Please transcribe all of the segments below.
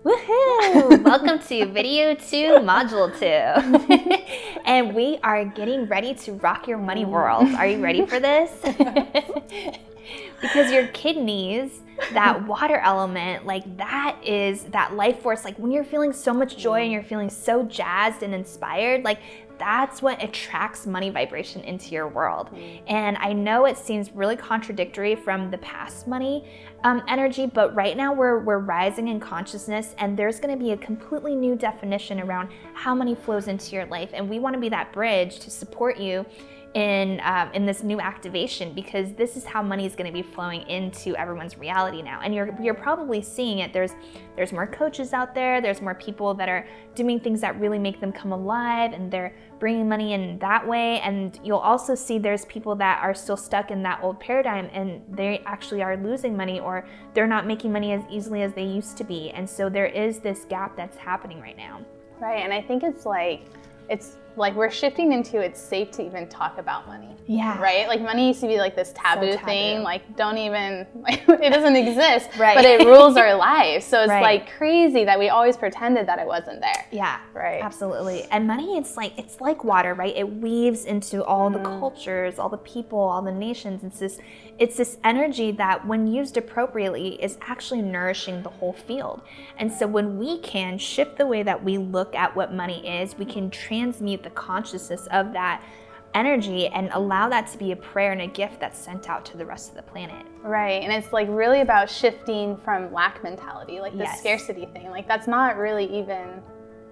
Woohoo! Welcome to video 2, module 2. And we are getting ready to rock your money world. Are you ready for this? Because your kidneys, that water element, like that is that life force. Like when you're feeling so much joy and you're feeling so jazzed and inspired, like that's what attracts money vibration into your world. And I know it seems really contradictory from the past money energy, but right now we're rising in consciousness, and there's going to be a completely new definition around how money flows into your life. And we want to be that bridge to support you in this new activation, because this is how money is going to be flowing into everyone's reality now. And you're probably seeing it. There's more coaches out there. There's more people that are doing things that really make them come alive, and they're bringing money in that way. And you'll also see there's people that are still stuck in that old paradigm, and they actually are losing money, or they're not making money as easily as they used to be. And so there is this gap that's happening right now. Right, and I think it's like we're shifting into it's safe to even talk about money. Yeah. Right? Like money used to be like this taboo thing, like don't even, like it doesn't exist, right. But it rules our lives. So it's right. like crazy that we always pretended that it wasn't there. Yeah, right. Absolutely. And money, it's like water, right? It weaves into all the cultures, all the people, all the nations. It's this energy that when used appropriately is actually nourishing the whole field. And so when we can shift the way that we look at what money is, we can transmute the consciousness of that energy and allow that to be a prayer and a gift that's sent out to the rest of the planet. Right, and it's like really about shifting from lack mentality, like the yes. scarcity thing. Like that's not really even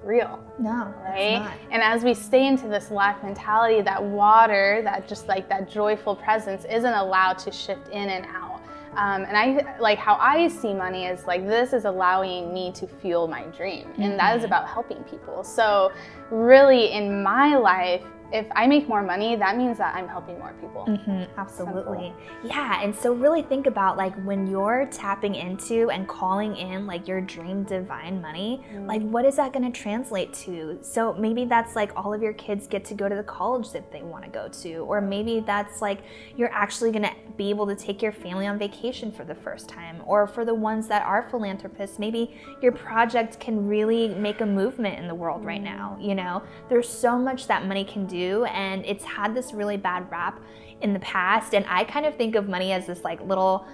real. No, right? It's not. And as we stay into this lack mentality, that water, that just like that joyful presence isn't allowed to shift in and out. And I like how I see money is like this is allowing me to fuel my dream, and that is about helping people. So really in my life, if I make more money, that means that I'm helping more people. Absolutely. Simple. Yeah, and so really think about like when you're tapping into and calling in like your dream divine money, like what is that going to translate to? So maybe that's like all of your kids get to go to the college that they want to go to, or maybe that's like you're actually going to be able to take your family on vacation for the first time, or for the ones that are philanthropists, maybe your project can really make a movement in the world right now. You know, there's so much that money can do, and it's had this really bad rap in the past. And I kind of think of money as this like little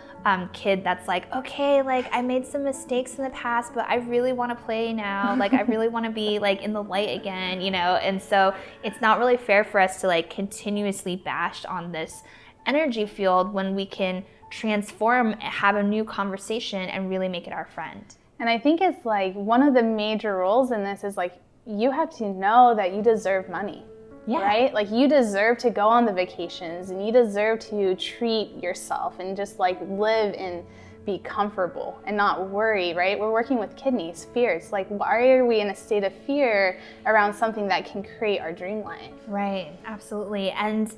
kid that's like, okay, like I made some mistakes in the past, but I really want to play now. Like I really want to be like in the light again, you know? And so it's not really fair for us to like continuously bash on this energy field when we can transform, have a new conversation, and really make it our friend. And I think it's like one of the major roles in this is like you have to know that you deserve money. Yeah. Right? Like you deserve to go on the vacations, and you deserve to treat yourself and just like live and be comfortable and not worry, right? We're working with kidneys, fears. Like why are we in a state of fear around something that can create our dream life? Right, absolutely. And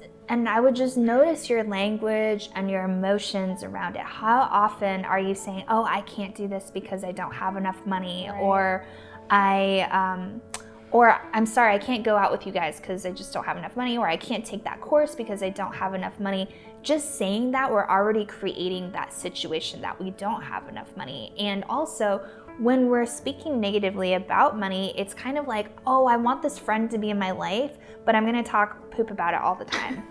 I would just notice your language and your emotions around it. How often are you saying, oh, I can't do this because I don't have enough money, right. Or I'm sorry, I can't go out with you guys because I just don't have enough money, or I can't take that course because I don't have enough money. Just saying that, we're already creating that situation that we don't have enough money. And also, when we're speaking negatively about money, it's kind of like, oh, I want this friend to be in my life, but I'm going to talk poop about it all the time.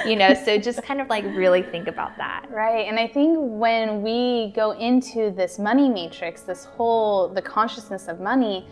You know, so just kind of like really think about that. Right. And I think when we go into this money matrix, the consciousness of money,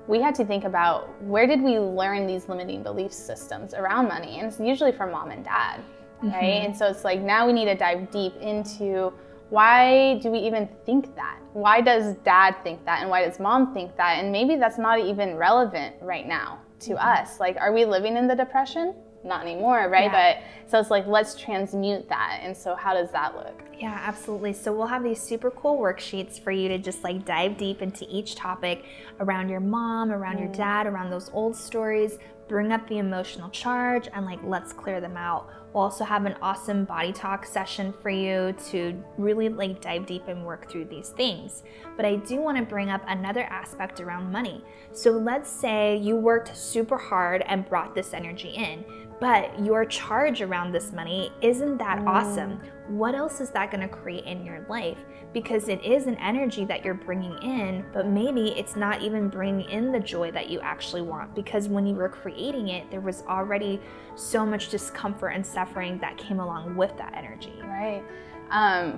we had to think about where did we learn these limiting belief systems around money? And it's usually from mom and dad, right? And so it's like now we need to dive deep into why do we even think that? Why does dad think that? And why does mom think that? And maybe that's not even relevant right now to us. Like, are we living in the depression? Not anymore, right? Yeah. But so it's like, let's transmute that. And so how does that look? Yeah, absolutely. So we'll have these super cool worksheets for you to just like dive deep into each topic around your mom, around your dad, around those old stories, bring up the emotional charge, and like, let's clear them out. We'll also have an awesome body talk session for you to really like dive deep and work through these things. But I do want to bring up another aspect around money. So let's say you worked super hard and brought this energy in. but your charge around this money isn't that awesome. What else is that going to create in your life? Because it is an energy that you're bringing in, but maybe it's not even bringing in the joy that you actually want, because when you were creating it, there was already so much discomfort and suffering that came along with that energy. Right.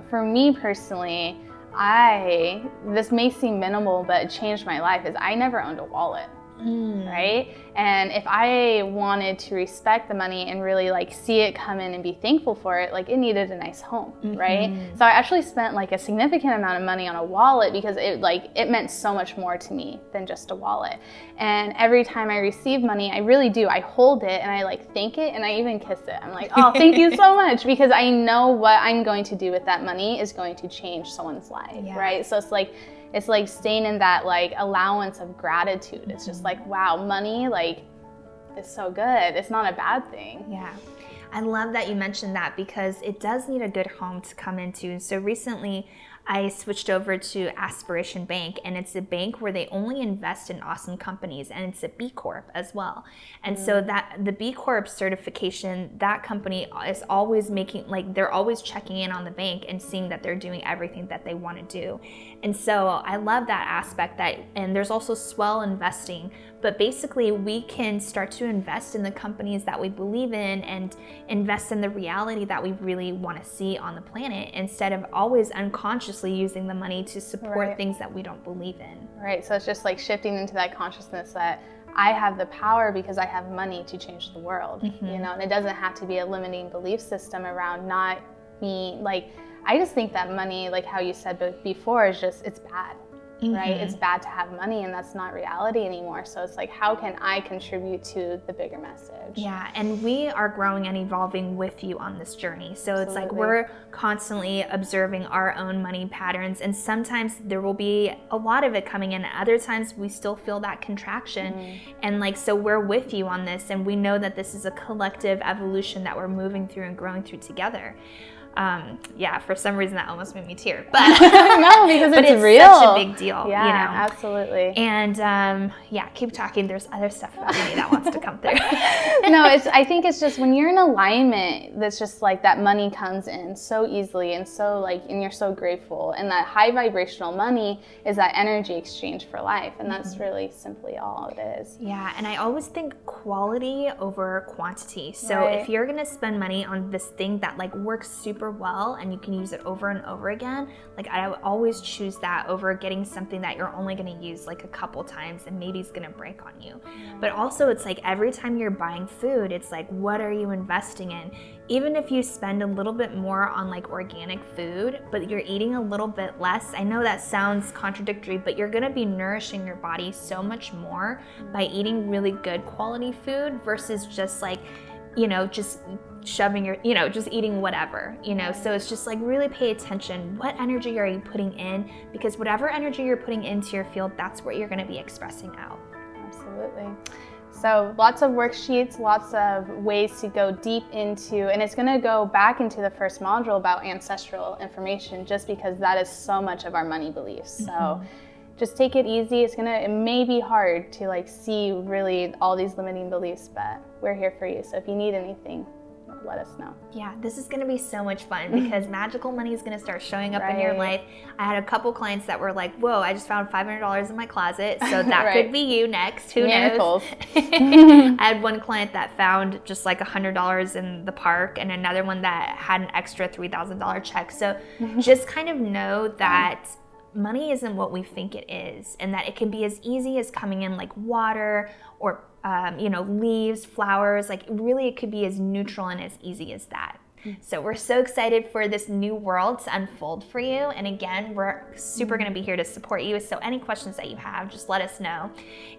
For me personally, this may seem minimal, but it changed my life, is I never owned a wallet. Right? And if I wanted to respect the money and really like see it come in and be thankful for it, like it needed a nice home, right? So I actually spent like a significant amount of money on a wallet because it meant so much more to me than just a wallet. And every time I receive money, I really do. I hold it and I like thank it and I even kiss it. I'm like, oh, thank you so much, because I know what I'm going to do with that money is going to change someone's life, right? So it's like staying in that like allowance of gratitude. It's just like, wow, money like is so good. It's not a bad thing. Yeah. I love that you mentioned that, because it does need a good home to come into. So recently I switched over to Aspiration Bank, and it's a bank where they only invest in awesome companies, and it's a B Corp as well. And so that the B Corp certification, that company is always making, like they're always checking in on the bank and seeing that they're doing everything that they want to do. And so I love that aspect, and there's also swell investing, but basically we can start to invest in the companies that we believe in and invest in the reality that we really want to see on the planet, instead of always unconsciously using the money to support things that we don't believe in. Right. So it's just like shifting into that consciousness that I have the power because I have money to change the world, you know, and it doesn't have to be a limiting belief system around not me. Like, I just think that money, like how you said before, is just, it's bad. Right? It's bad to have money, and that's not reality anymore. So it's like, how can I contribute to the bigger message? Yeah, and we are growing and evolving with you on this journey. So it's like we're constantly observing our own money patterns, and sometimes there will be a lot of it coming in. Other times we still feel that contraction. And like, so we're with you on this, and we know that this is a collective evolution that we're moving through and growing through together. Yeah, for some reason that almost made me tear, but no, because it's real. Such a big deal. Yeah, you know? Absolutely. And yeah, keep talking. There's other stuff about me that wants to come through. No, I think it's just when you're in alignment, that's just like that money comes in so easily and so like, and you're so grateful. And that high vibrational money is that energy exchange for life, and that's really simply all it is. Yeah, and I always think quality over quantity. So if you're gonna spend money on this thing that like works super well and you can use it over and over again, like I would always choose that over getting something that you're only going to use like a couple times and maybe it's going to break on you. But also it's like every time you're buying food, it's like, what are you investing in? Even if you spend a little bit more on like organic food, but you're eating a little bit less, I know that sounds contradictory, but you're going to be nourishing your body so much more by eating really good quality food versus just like, you know, just shoving your, you know, just eating whatever, you know. So it's just like really pay attention. What energy are you putting in? Because whatever energy you're putting into your field, that's what you're going to be expressing out. Absolutely. So lots of worksheets, lots of ways to go deep into, and it's going to go back into the first module about ancestral information, just because that is so much of our money beliefs. So just take it easy. It may be hard to like see really all these limiting beliefs, but we're here for you. So if you need anything, let us know. Yeah, this is going to be so much fun because magical money is going to start showing up in your life. I had a couple clients that were like, whoa, I just found $500 in my closet. So that could be you next. Who knows? I had one client that found just like $100 in the park and another one that had an extra $3,000 check. So just kind of know that money isn't what we think it is, and that it can be as easy as coming in like water or you know, leaves, flowers. Like really it could be as neutral and as easy as that. So we're so excited for this new world to unfold for you. And again, we're super going to be here to support you. So any questions that you have, just let us know.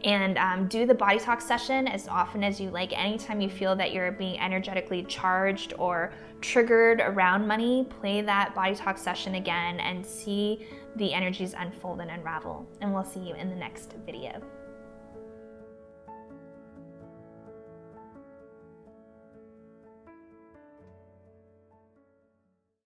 And do the body talk session as often as you like. Anytime you feel that you're being energetically charged or triggered around money, play that body talk session again and see the energies unfold and unravel. And we'll see you in the next video.